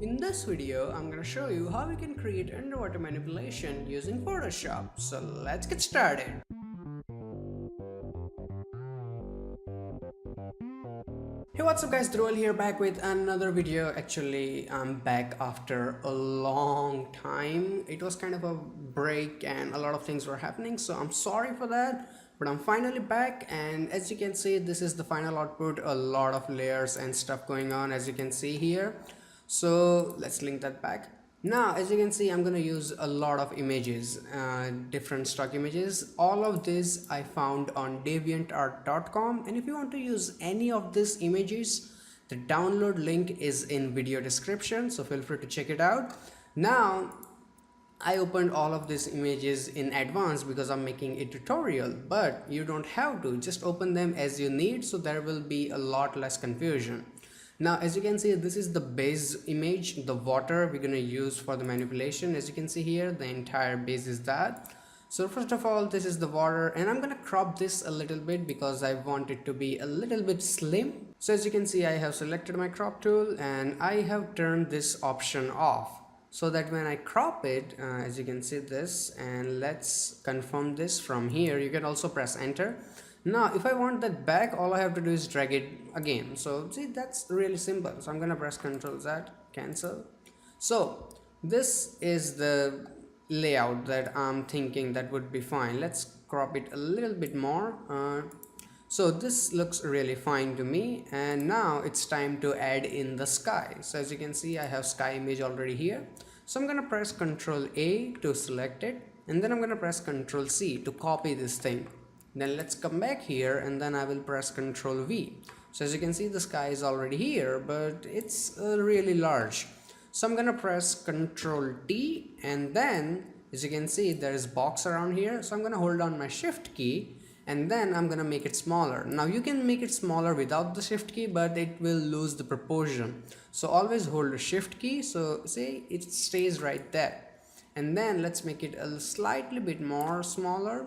In this video, I'm gonna show you how we can create underwater manipulation using Photoshop. So let's get started. Hey, what's up guys, Dhruval here, back with another video. Actually, I'm back after a long time. It was kind of a break and a lot of things were happening, so I'm sorry for that. But I'm finally back, and as you can see, this is the final output. A lot of layers and stuff going on, as you can see here. So let's link that back. Now, as you can see, I'm going to use a lot of images, different stock images. All of this I found on deviantart.com, and if you want to use any of these images, the download link is in video description, so feel free to check it out. Now, I opened all of these images in advance because I'm making a tutorial, but you don't have to. Just open them as you need, so there will be a lot less confusion. Now, as you can see, this is the base image, the water we're going to use for the manipulation. As you can see here, the entire base is that. So first of all, this is the water, and I'm going to crop this a little bit because I want it to be a little bit slim. So as you can see, I have selected my crop tool and I have turned this option off, so that when I crop it, as you can see this, and let's confirm this from here. You can also press enter. Now if I want that back, all I have to do is drag it again. So see, that's really simple. So I'm gonna press Ctrl Z, cancel. So this is the layout that I'm thinking that would be fine. Let's crop it a little bit more. So this looks really fine to me, and now it's time to add in the sky. So as you can see, I have sky image already here. So I'm gonna press Ctrl A to select it, and then I'm gonna press Ctrl C to copy this thing. Then let's come back here, and then I will press Ctrl V. So as you can see, the sky is already here, but it's really large. So I'm gonna press Ctrl T, and then as you can see, there is box around here. So I'm gonna hold down my Shift key, and then I'm gonna make it smaller. Now you can make it smaller without the Shift key, but it will lose the proportion. So always hold the Shift key. So see, it stays right there. And then let's make it a slightly bit more smaller.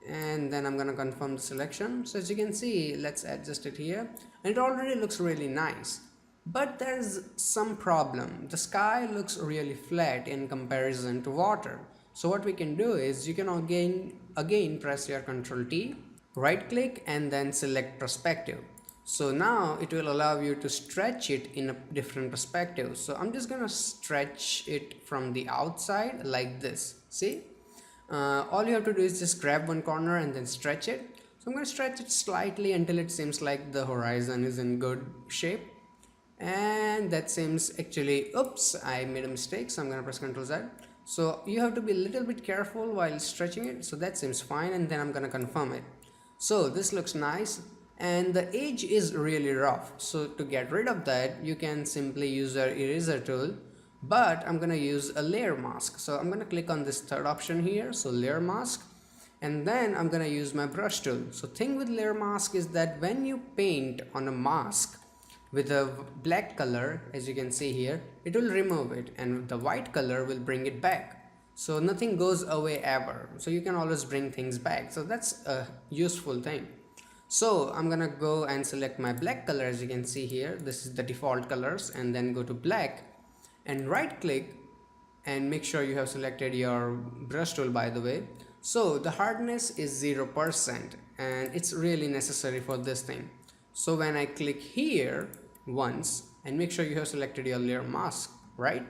And then I'm gonna confirm the selection. So as you can see, let's adjust it here, and it already looks really nice. But there's some problem. The sky looks really flat in comparison to water. So what we can do is, you can again press your Ctrl T, right click, and then select perspective. So now it will allow you to stretch it in a different perspective. So I'm just gonna stretch it from the outside like this. See? All you have to do is just grab one corner and then stretch it. So I'm going to stretch it slightly until it seems like the horizon is in good shape. And that seems actually, oops, I made a mistake. So I'm going to press Ctrl Z. So you have to be a little bit careful while stretching it. So that seems fine, and then I'm going to confirm it. So this looks nice, and the edge is really rough. So to get rid of that, you can simply use your eraser tool. But I'm gonna use a layer mask. So I'm gonna click on this third option here, so layer mask, and then I'm gonna use my brush tool. So thing with layer mask is that when you paint on a mask with a black color, as you can see here, it will remove it, and the white color will bring it back. So nothing goes away ever. So you can always bring things back. So that's a useful thing. So I'm gonna go and select my black color. As you can see here, this is the default colors, and then go to black and right click, and make sure you have selected your brush tool, by the way. So the hardness is 0%, and it's really necessary for this thing. So when I click here once, and make sure you have selected your layer mask, right?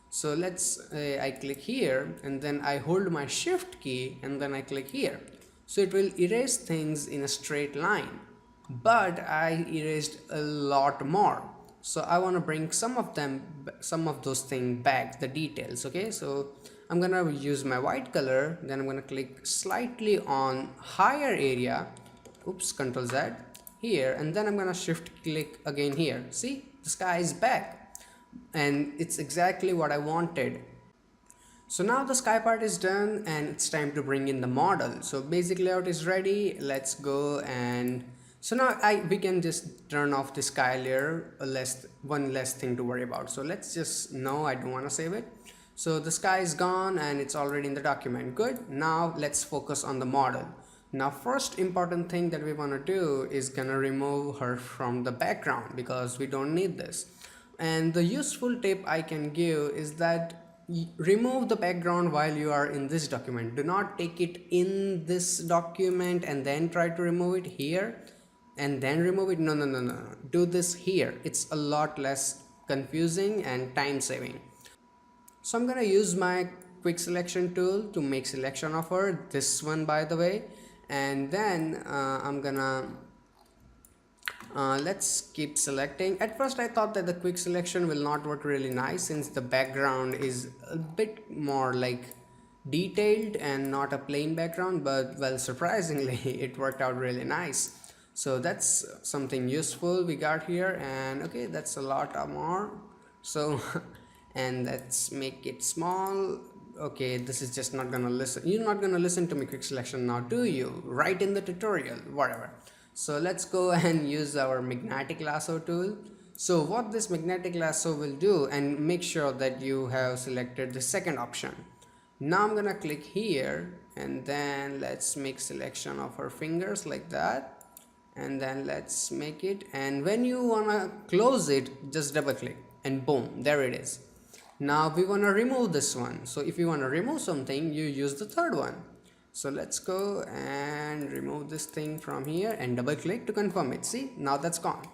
So let's I click here, and then I hold my Shift key, and then I click here. So it will erase things in a straight line, but I erased a lot more. So I want to bring some of those things back, the details. Okay, so I'm gonna use my white color, then I'm gonna click slightly on higher area, oops, Ctrl Z here, and then I'm gonna Shift click again here. See, the sky is back, and it's exactly what I wanted. So now the sky part is done, and it's time to bring in the model. So basic layout is ready. Let's go. And so now we can just turn off the sky layer, one less thing to worry about. So let's just, no, I don't want to save it. So the sky is gone, and it's already in the document. Good. Now let's focus on the model. Now first important thing that we want to do is gonna remove her from the background, because we don't need this. And the useful tip I can give is that remove the background while you are in this document. Do not take it in this document and then try to remove it here and then remove it. No, no, no, no, no. Do this here. It's a lot less confusing and time saving. So I'm gonna use my quick selection tool to make selection of her, this one by the way, and then I'm gonna let's keep selecting. At first I thought that the quick selection will not work really nice since the background is a bit more like detailed and not a plain background, but well, surprisingly it worked out really nice. So that's something useful we got here, and okay, that's a lot more. So and let's make it small. Okay, this is just not gonna listen. You're not gonna listen to me quick selection now, do you? Right in the tutorial, whatever. So let's go and use our magnetic lasso tool. So what this magnetic lasso will do, and make sure that you have selected the second option. Now I'm gonna click here, and then let's make selection of her fingers like that, and then let's make it, and when you wanna close it, just double click and boom, there it is. Now we want to remove this one. So if you want to remove something, you use the third one. So let's go and remove this thing from here and double click to confirm it. See, now that's gone.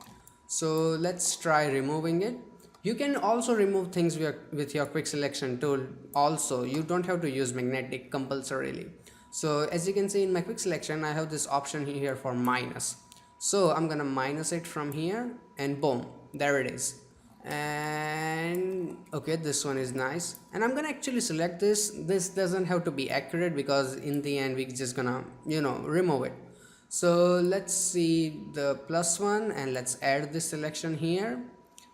So let's try removing it. You can also remove things with your quick selection tool also. You don't have to use magnetic compulsorily. So as you can see in my quick selection, I have this option here for minus. So I'm gonna minus it from here and boom, there it is. And okay, this one is nice, and I'm gonna actually select this. This doesn't have to be accurate because in the end we're just gonna, you know, remove it. So let's see the plus one, and let's add this selection here.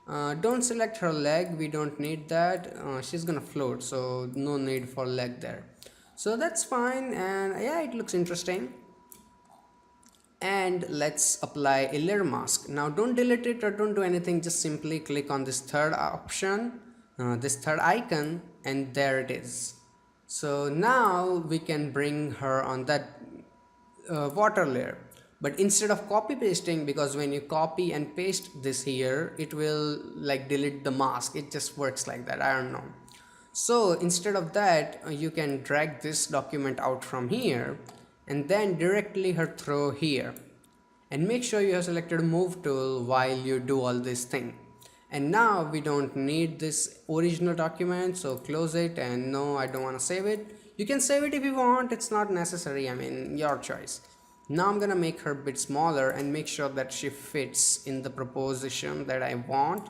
Don't select her leg, we don't need that. She's gonna float, so no need for leg there. So that's fine, and yeah, it looks interesting. And let's apply a layer mask. Now don't delete it or don't do anything, just simply click on this third option, this third icon, and there it is. So now we can bring her on that water layer, but instead of copy pasting, because when you copy and paste this here, it will like delete the mask. It just works like that, I don't know. So instead of that, you can drag this document out from here and then directly her throw here, and make sure you have selected move tool while you do all this thing. And now we don't need this original document, so close it, and no, I don't want to save it. You can save it if you want, it's not necessary, I mean, your choice. Now I'm gonna make her a bit smaller and make sure that she fits in the proposition that I want.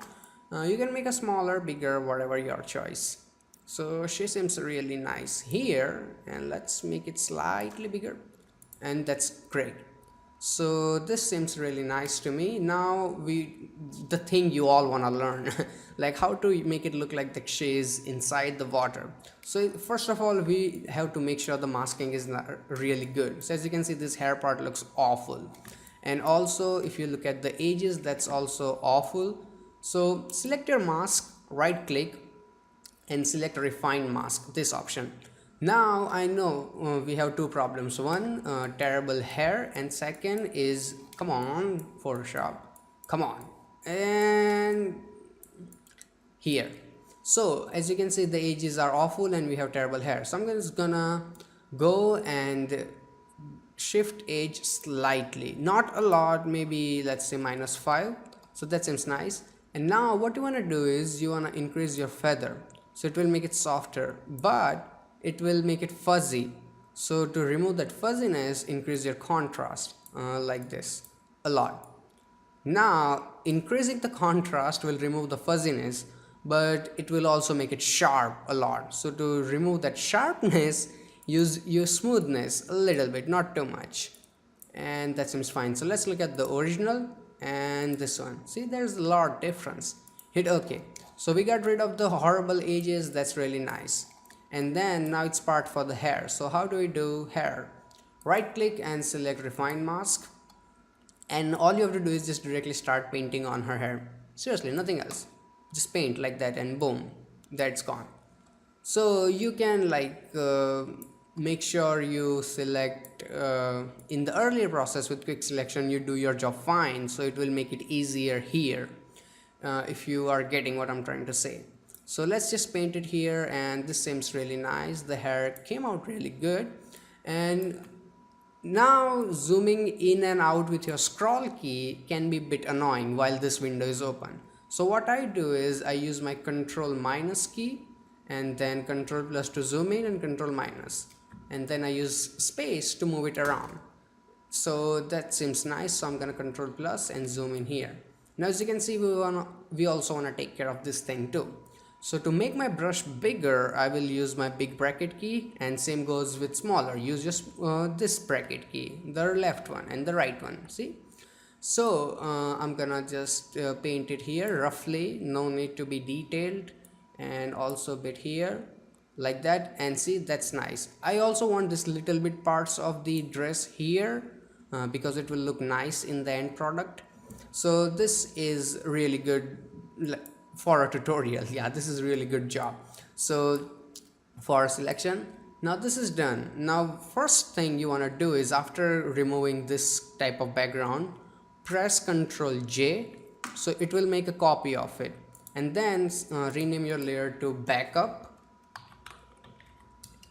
You can make a smaller, bigger, whatever your choice. So she seems really nice here, and let's make it slightly bigger, and that's great. So this seems really nice to me. Now the thing you all want to learn like how to make it look like the she is inside the water. So first of all, we have to make sure the masking is not really good. So as you can see, this hair part looks awful, and also if you look at the edges, that's also awful. So select your mask, right click, and select refine mask, this option. Now I know we have two problems. One, terrible hair, and second is, come on Photoshop, come on, and here. So as you can see, the edges are awful and we have terrible hair. So I'm just gonna go and shift edge slightly, not a lot, maybe let's say -5. So that seems nice. And now what you want to do is you want to increase your feather, so it will make it softer, but it will make it fuzzy. So to remove that fuzziness, increase your contrast like this a lot. Now increasing the contrast will remove the fuzziness, but it will also make it sharp a lot. So to remove that sharpness, use your smoothness a little bit, not too much, and that seems fine. So let's look at the original and this one. See, there's a lot difference. Hit OK. So we got rid of the horrible edges, that's really nice. And then now it's part for the hair. So how do we do hair? Right click and select refine mask, and all you have to do is just directly start painting on her hair. Seriously, nothing else, just paint like that, and boom, that's gone. So you can like make sure you select in the earlier process with quick selection, you do your job fine, so it will make it easier here. if you are getting what I'm trying to say. So let's just paint it here, and this seems really nice. The hair came out really good. And now zooming in and out with your scroll key can be a bit annoying while this window is open. So what I do is I use my control minus key and then control plus to zoom in and control minus, and then I use space to move it around. So that seems nice. So I'm gonna control plus and zoom in here. Now as you can see, we also want to take care of this thing too. So to make my brush bigger, I will use my big bracket key, and same goes with smaller. Use just this bracket key, the left one and the right one. See? So I'm gonna just paint it here roughly, no need to be detailed, and also a bit here like that. And see, that's nice. I also want this little bit parts of the dress here because it will look nice in the end product. So this is really good for a tutorial. Yeah, this is really good job. So for selection, now this is done. Now first thing you want to do is, after removing this type of background, press Ctrl J, so it will make a copy of it, and then rename your layer to backup,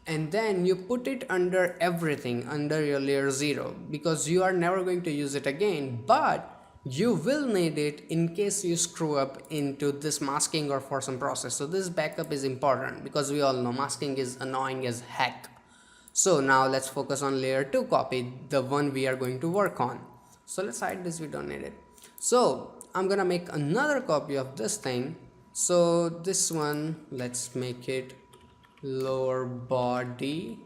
and then you put it under everything, under your layer 0, because you are never going to use it again, but you will need it in case you screw up into this masking or for some process. So this backup is important because we all know masking is annoying as heck. So now let's focus on layer 2 copy, the one we are going to work on. So let's hide this, we don't need it. So I'm gonna make another copy of this thing. So this one, let's make it lower body,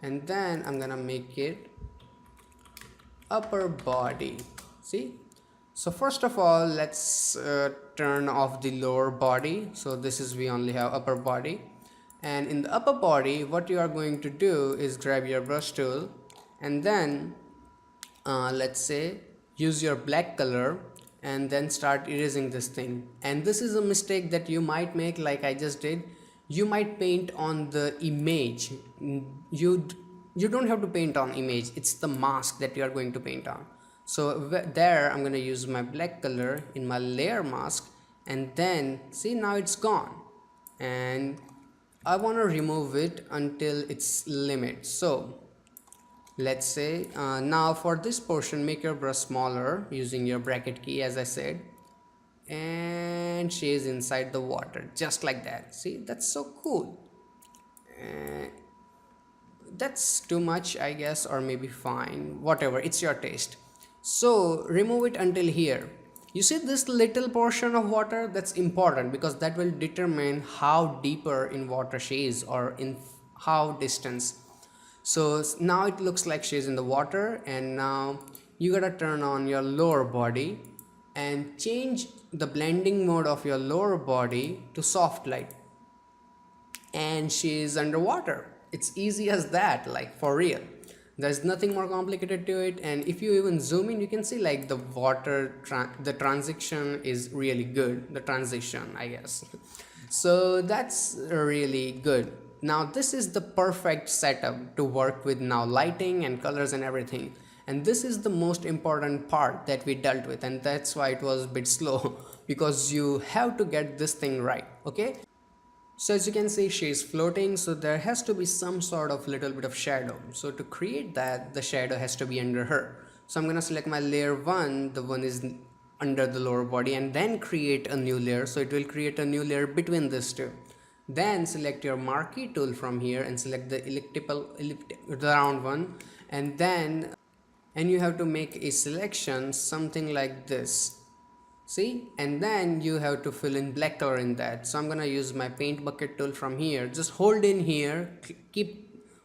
and then I'm gonna make it upper body. See? So first of all, let's turn off the lower body. So this is, we only have upper body, and in the upper body what you are going to do is grab your brush tool, and then let's say use your black color, and then start erasing this thing. And this is a mistake that you might make, like I just did. You might paint on the image. You don't have to paint on image, it's the mask that you are going to paint on. So there I'm going to use my black color in my layer mask, and then see, now it's gone, and I want to remove it until its limit. So let's say now for this portion, make your brush smaller using your bracket key as I said, and she is inside the water just like that. See, that's so cool. That's too much, I guess, or maybe fine, whatever, it's your taste. So remove it until here. You see this little portion of water? That's important because that will determine how deeper in water she is, or in how distance. So now it looks like she's in the water, and now you gotta turn on your lower body and change the blending mode of your lower body to soft light, and she is underwater. It's easy as that, like for real. There's nothing more complicated to it. And if you even zoom in, you can see like the water the transition is really good, the transition, I guess. So that's really good. Now this is the perfect setup to work with now, lighting and colors and everything. And this is the most important part that we dealt with, and that's why it was a bit slow because you have to get this thing right. Okay, so as you can see, she is floating, so there has to be some sort of little bit of shadow. So to create that, the shadow has to be under her. So I'm gonna select my layer 1, the one is under the lower body, and then create a new layer. So it will create a new layer between these two. Then select your marquee tool from here and select the the round one, and you have to make a selection something like this. See, and then you have to fill in black color in that. So I'm gonna use my paint bucket tool from here. Just hold in here,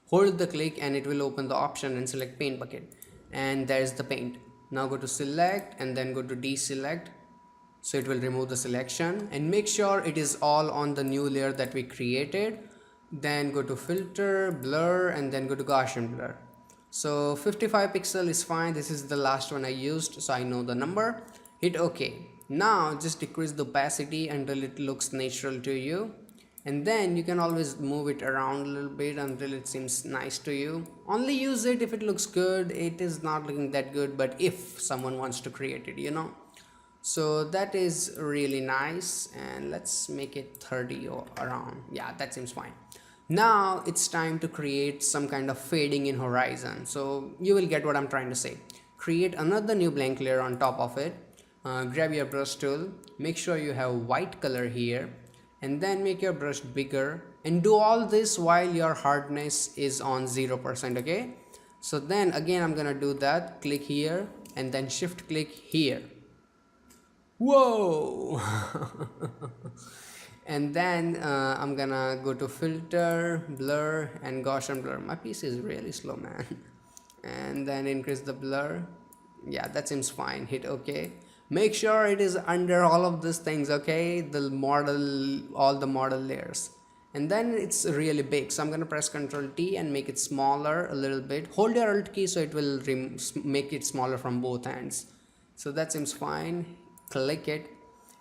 hold the click, and it will open the option and select paint bucket, and there's the paint. Now go to select and then go to deselect, so it will remove the selection, and make sure it is all on the new layer that we created. Then go to filter, blur, and then go to Gaussian blur. So 55 pixel is fine. This is the last one I used, so I know the number. Hit OK. Now just decrease the opacity until it looks natural to you, and then you can always move it around a little bit until it seems nice to you. Only use it if it looks good. It is not looking that good, but if someone wants to create it, you know. So that is really nice, and let's make it 30 or around. Yeah, that seems fine. Now it's time to create some kind of fading in horizon. So you will get what I'm trying to say. Create another new blank layer on top of it. Grab your brush tool, make sure you have white color here, and then make your brush bigger, and do all this while your hardness is on 0%. Okay, so then again I'm gonna do that. Click here and then shift click here. Whoa. And then I'm gonna go to filter, blur, and Gaussian blur. My PC is really slow, man. And then increase the blur. Yeah, that seems fine. Hit OK. Make sure it is under all of these things, okay, the model, all the model layers. And then it's really big, so I'm gonna press Ctrl T and make it smaller a little bit. Hold your Alt key so it will make it smaller from both ends. So that seems fine. Click it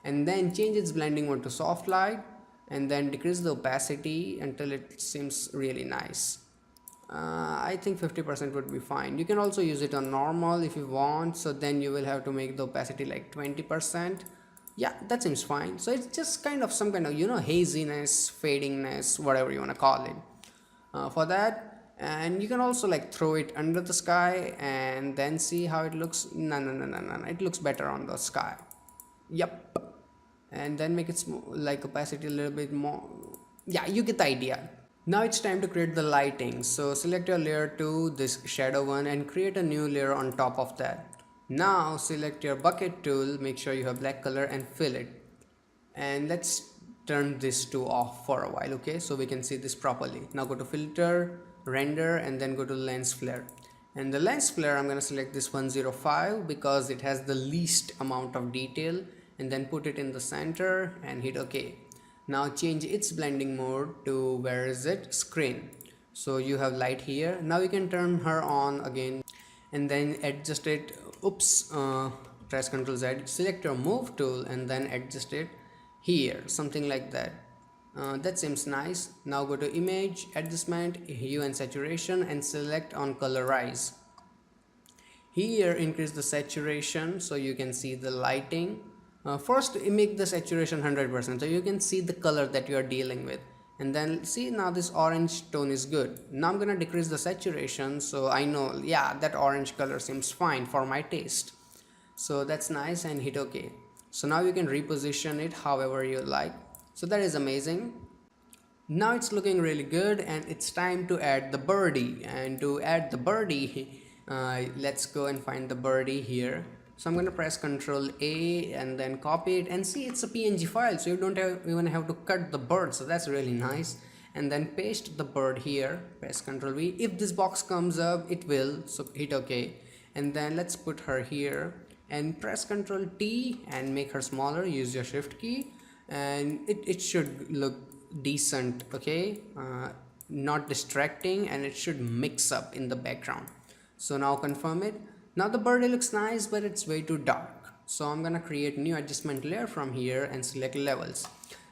and then change its blending mode to soft light, and then decrease the opacity until it seems really nice. I think 50% would be fine. You can also use it on normal if you want, so then you will have to make the opacity like 20%. Yeah, that seems fine. So it's just kind of some kind of, you know, haziness, fadingness, whatever you want to call it, for that. And you can also like throw it under the sky and then see how it looks. No, it looks better on the sky. Yep. And then make it like opacity a little bit more. Yeah, you get the idea. Now it's time to create the lighting. So select your layer 2, this shadow one, and create a new layer on top of that. Now select your bucket tool, make sure you have black color, and fill it. And let's turn this to off for a while, okay, so we can see this properly. Now go to filter, render, and then go to lens flare. And the lens flare, I'm going to select this 105 because it has the least amount of detail, and then put it in the center and hit OK. Now change its blending mode to, where is it, screen. So you have light here. Now you can turn her on again and then adjust it. Oops, press Ctrl Z, select your move tool and then adjust it here, something like that. That seems nice. Now go to image, adjustment, hue and saturation, and select on colorize. Here increase the saturation so you can see the lighting. First make the saturation 100% so you can see the color that you are dealing with, and then see, now this orange tone is good. Now I'm gonna decrease the saturation so I know, yeah, that orange color seems fine for my taste. So that's nice, and hit OK. So now you can reposition it however you like. So that is amazing. Now it's looking really good, and it's time to add the birdie. And to add the birdie, let's go and find the birdie here. So I'm going to press Ctrl A and then copy it, and see, it's a PNG file, so you don't even have to cut the bird. So that's really nice. And then paste the bird here, press Ctrl V. If this box comes up, it will, so hit OK. And then let's put her here and press Ctrl T and make her smaller. Use your shift key and it should look decent, okay, not distracting, and it should mix up in the background. So now confirm it. Now the birdie looks nice, but it's way too dark, so I'm gonna create new adjustment layer from here and select levels.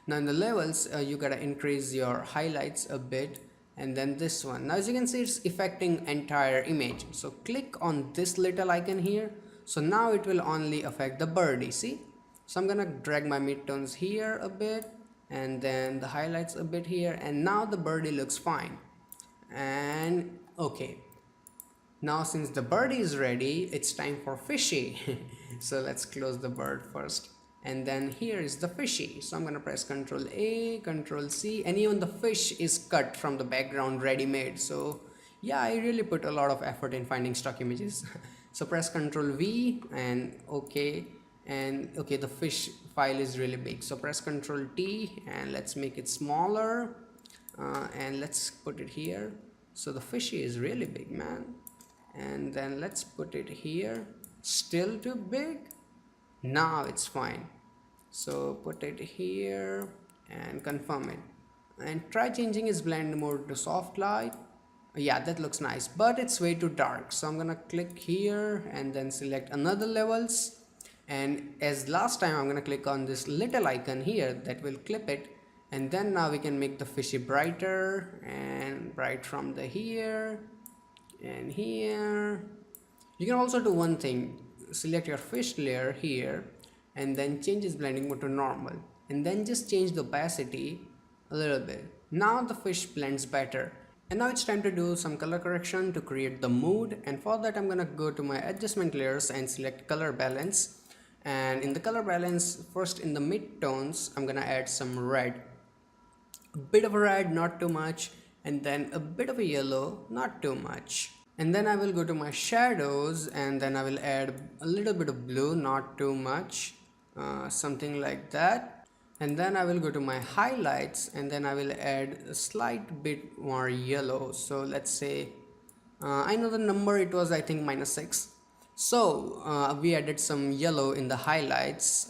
Now in the levels, you gotta increase your highlights a bit, and then this one. Now as you can see, it's affecting entire image, so click on this little icon here. So now it will only affect the birdie, see. So I'm gonna drag my midtones here a bit, and then the highlights a bit here, and now the birdie looks fine. And okay, now since the birdie is ready, it's time for fishy. So let's close the bird first, and then here is the fishy. So I'm gonna press Ctrl A, Ctrl C, and even the fish is cut from the background ready-made. So yeah, I really put a lot of effort in finding stock images. So press Ctrl V and OK. And okay, the fish file is really big, so press Ctrl T and let's make it smaller, and let's put it here. So the fishy is really big, man. And then let's put it here. Still too big. Now it's fine, so put it here and confirm it, and try changing its blend mode to soft light. Yeah, that looks nice, but it's way too dark, so I'm gonna click here and then select another levels. And as last time, I'm gonna click on this little icon here that will clip it, and then now we can make the fishy brighter, and bright from the here and here. You can also do one thing, select your fish layer here and then change its blending mode to normal, and then just change the opacity a little bit. Now the fish blends better. And now it's time to do some color correction to create the mood, and for that I'm gonna go to my adjustment layers and select color balance. And in the color balance, first in the mid tones, I'm gonna add some red, a bit of a red, not too much, and then a bit of a yellow, not too much. And then I will go to my shadows, and then I will add a little bit of blue, not too much, something like that. And then I will go to my highlights, and then I will add a slight bit more yellow. So let's say, I know the number, it was I think -6. So we added some yellow in the highlights,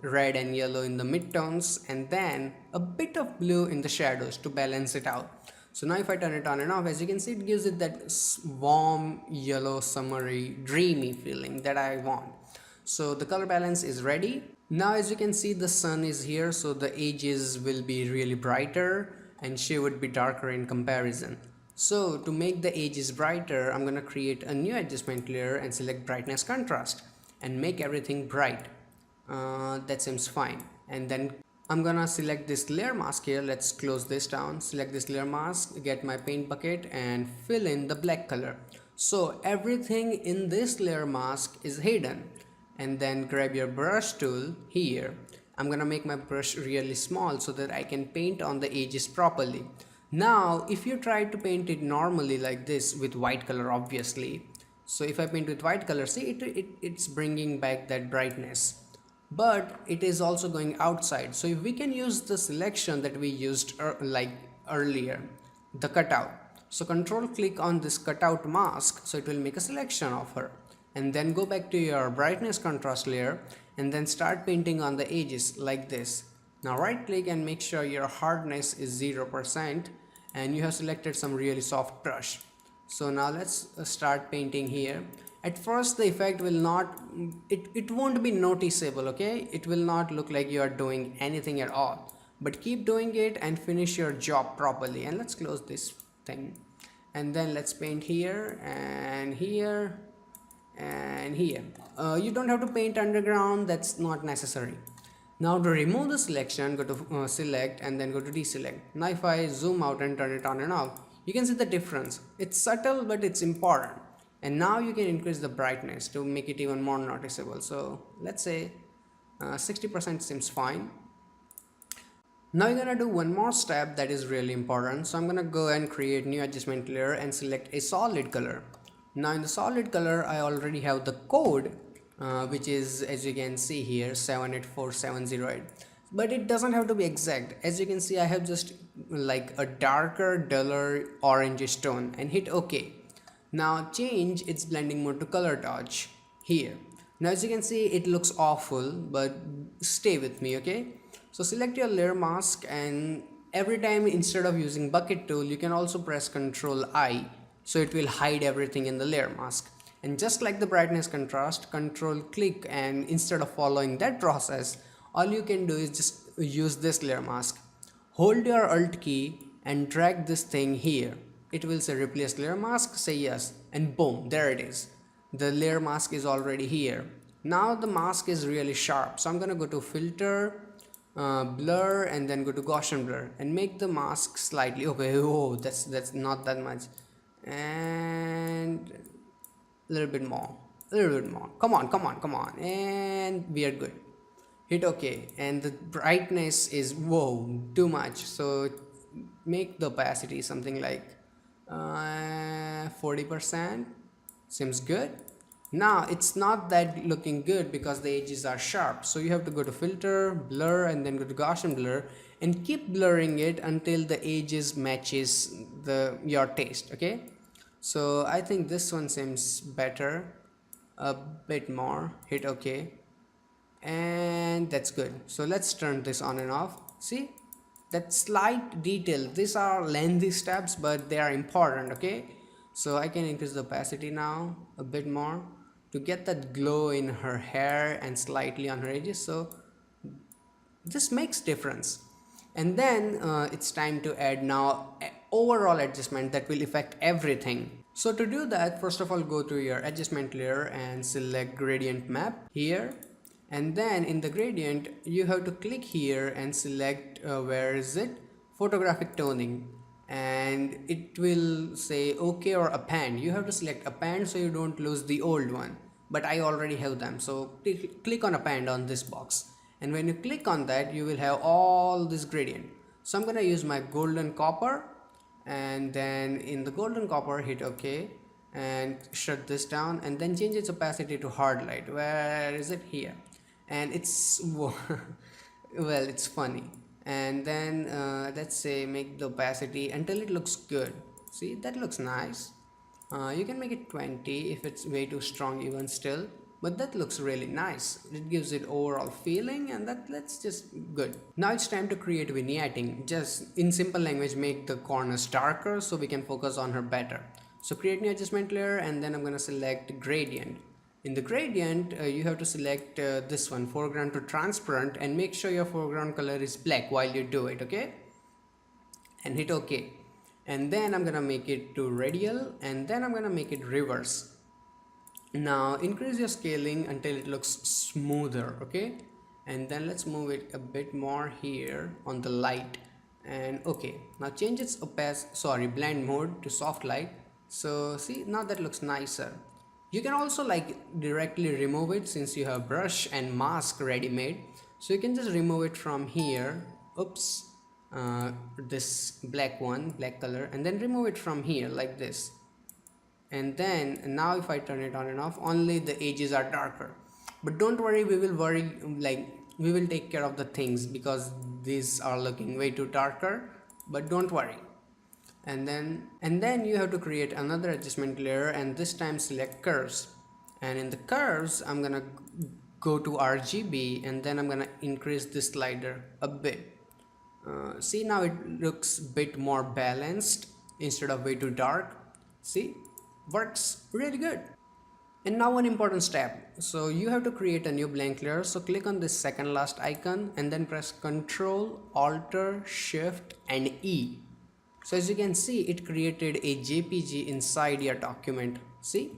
red and yellow in the midtones, and then a bit of blue in the shadows to balance it out. So now if I turn it on and off, as you can see, it gives it that warm, yellow, summery, dreamy feeling that I want. So the color balance is ready. Now as you can see, the sun is here, so the edges will be really brighter and she would be darker in comparison. So to make the edges brighter, I'm gonna create a new adjustment layer and select brightness contrast and make everything bright. That seems fine. And then I'm gonna select this layer mask here. Let's close this down, select this layer mask, get my paint bucket and fill in the black color. So everything in this layer mask is hidden. And then grab your brush tool here. I'm gonna make my brush really small so that I can paint on the edges properly. Now if you try to paint it normally like this with white color, obviously, so if I paint with white color, see it's bringing back that brightness, but it is also going outside. So if we can use the selection that we used like earlier, the cutout, so control click on this cutout mask, so it will make a selection of her, and then go back to your brightness contrast layer and then start painting on the edges like this. Now right click and make sure your hardness is 0% and you have selected some really soft brush. So now let's start painting here. At first the effect will not, it won't be noticeable, okay? It will not look like you are doing anything at all, but keep doing it and finish your job properly. And let's close this thing, and then let's paint here and here and here. You don't have to paint underground, that's not necessary. Now to remove the selection, go to select and then go to deselect. Now if I zoom out and turn it on and off, you can see the difference. It's subtle but it's important. And now you can increase the brightness to make it even more noticeable. So let's say 60% seems fine. Now you're gonna do one more step that is really important. So I'm gonna go and create new adjustment layer and select a solid color. Now in the solid color, I already have the code, which is, as you can see here, 784708. But it doesn't have to be exact. As you can see, I have just like a darker, duller orangish tone and hit OK. Now change its blending mode to color touch here. Now as you can see, it looks awful, but stay with me, okay? So select your layer mask, and every time instead of using bucket tool, you can also press Ctrl I, so it will hide everything in the layer mask. And just like the brightness contrast, control click, and instead of following that process, all you can do is just use this layer mask. Hold your Alt key and drag this thing here. It will say replace layer mask, say yes, and boom, there it is. The layer mask is already here. Now the mask is really sharp, so I'm gonna go to filter, blur, and then go to Gaussian blur and make the mask slightly, okay, oh, that's not that much, and a little bit more, come on, and we are good. Hit OK, and the brightness is, whoa, too much, so make the opacity something like 40%, seems good. Now it's not that looking good because the edges are sharp, so you have to go to filter, blur, and then go to Gaussian blur and keep blurring it until the edges matches your taste, okay? So I think this one seems better, a bit more, hit OK, and that's good. So let's turn this on and off. See that slight detail, these are lengthy steps but they are important, okay? So I can increase the opacity now a bit more to get that glow in her hair and slightly on her edges, so this makes difference. And then it's time to add now overall adjustment that will affect everything. So to do that, first of all, go to your adjustment layer and select gradient map here, And then in the gradient you have to click here and select where is it, photographic toning, and it will say okay or append. You have to select append so you don't lose the old one, but I already have them, so click on append on this box, and when you click on that you will have all this gradient. So I'm gonna use my golden copper, and then in the golden copper hit OK and shut this down, and then change its opacity to hard light. Where is it? Here. And it's well, it's funny. And then let's say make the opacity until it looks good. See, that looks nice. You can make it 20 if it's way too strong even still, but that looks really nice. It gives it overall feeling, and that's just good. Now it's time to create vignetting. Just in simple language, make the corners darker so we can focus on her better. So create new adjustment layer, and then I'm gonna select gradient. In the gradient, you have to select this one, foreground to transparent, and make sure your foreground color is black while you do it, okay? And hit OK. And then I'm gonna make it to radial, and then I'm gonna make it reverse. Now increase your scaling until it looks smoother, okay? And then let's move it a bit more here on the light, and okay. Now change its blend mode to soft light. So see, now that looks nicer. You can also like directly remove it since you have brush and mask ready made. So you can just remove it from here. Oops. This black color, and then remove it from here like this. And then now if I turn it on and off, only the edges are darker. But don't worry, we will take care of the things because these are looking way too darker, but don't worry. And then you have to create another adjustment layer, and this time select curves. And in the curves I'm gonna go to RGB, and then I'm gonna increase this slider a bit. See, now it looks a bit more balanced instead of way too dark. See, works really good. And now one important step. So you have to create a new blank layer. So click on this second last icon and then press Ctrl, Alt, Shift and E. So as you can see, it created a JPG inside your document. See?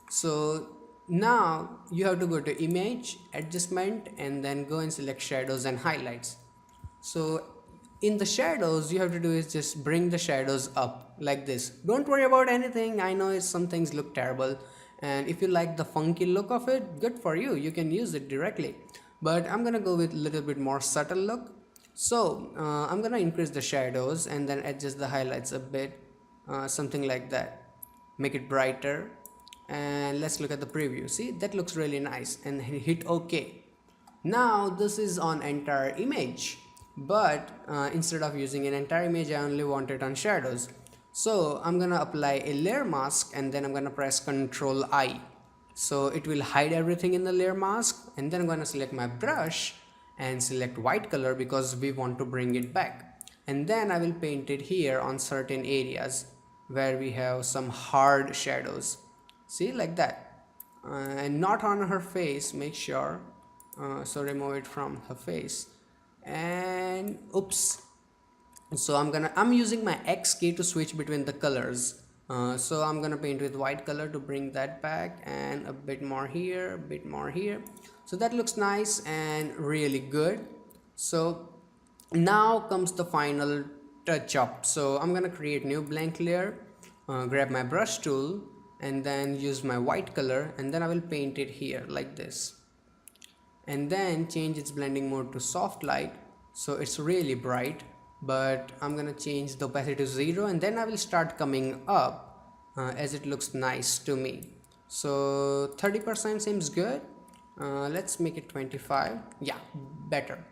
So now you have to go to image, adjustment, and then go and select shadows and highlights. So in the shadows, you have to do is just bring the shadows up like this. Don't worry about anything. I know some things look terrible, and if you like the funky look of it, good for you. You can use it directly. But I'm gonna go with a little bit more subtle look. So I'm gonna increase the shadows and then adjust the highlights a bit, something like that. Make it brighter, and let's look at the preview. See, that looks really nice, and hit OK. Now this is on entire image, but instead of using an entire image, I only want it on shadows. So I'm gonna apply a layer mask, and then I'm gonna press Ctrl I. So it will hide everything in the layer mask, and then I'm gonna select my brush and select white color because we want to bring it back. And then I will paint it here on certain areas where we have some hard shadows. See, like that. And not on her face, make sure. So remove it from her face. And oops. So I'm using my X key to switch between the colors. So I'm gonna paint with white color to bring that back, and a bit more here, a bit more here. So that looks nice and really good. So now comes the final touch up. So I'm gonna create new blank layer, grab my brush tool, and then use my white color, and then I will paint it here like this. And then change its blending mode to soft light, so it's really bright. But I'm gonna change the opacity to 0, and then I will start coming up as it looks nice to me. So 30% seems good. Let's make it 25. Yeah, better.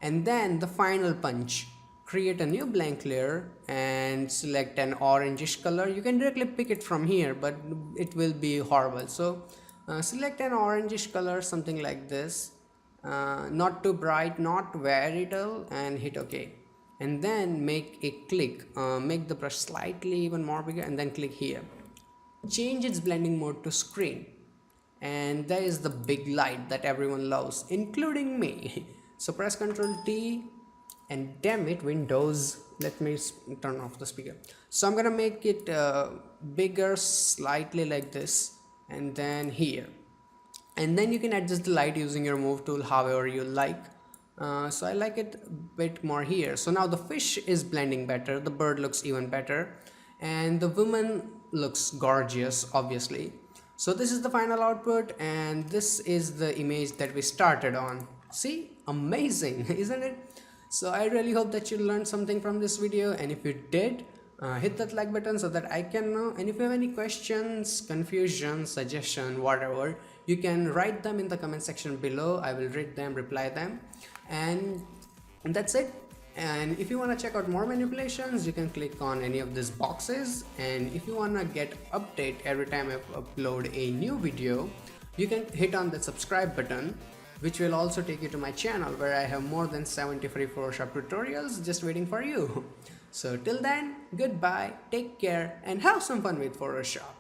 And then the final punch. Create a new blank layer and select an orangish color. You can directly pick it from here, but it will be horrible. So select an orangish color, something like this. Not too bright, not very dull, and hit OK. And then make a click, make the brush slightly even more bigger, and then click here. Change its blending mode to screen, and there is the big light that everyone loves, including me. So press Ctrl T, and damn it, Windows, let me turn off the speaker. So I'm gonna make it bigger slightly like this, and then here. and then you can adjust the light using your move tool however you like. So I like it a bit more here. So now the fish is blending better, the bird looks even better, and the woman looks gorgeous obviously. So this is the final output, and this is the image that we started on. See, amazing isn't it? So I really hope that you learned something from this video, and if you did, hit that like button so that I can know. And if you have any questions, confusion, suggestion, whatever, you can write them in the comment section below. I will read them, reply them, and that's it. And if you want to check out more manipulations, you can click on any of these boxes. And if you want to get update every time I upload a new video, you can hit on the subscribe button, which will also take you to my channel where I have more than 70 free Photoshop tutorials just waiting for you. So till then, goodbye, take care, and have some fun with Photoshop.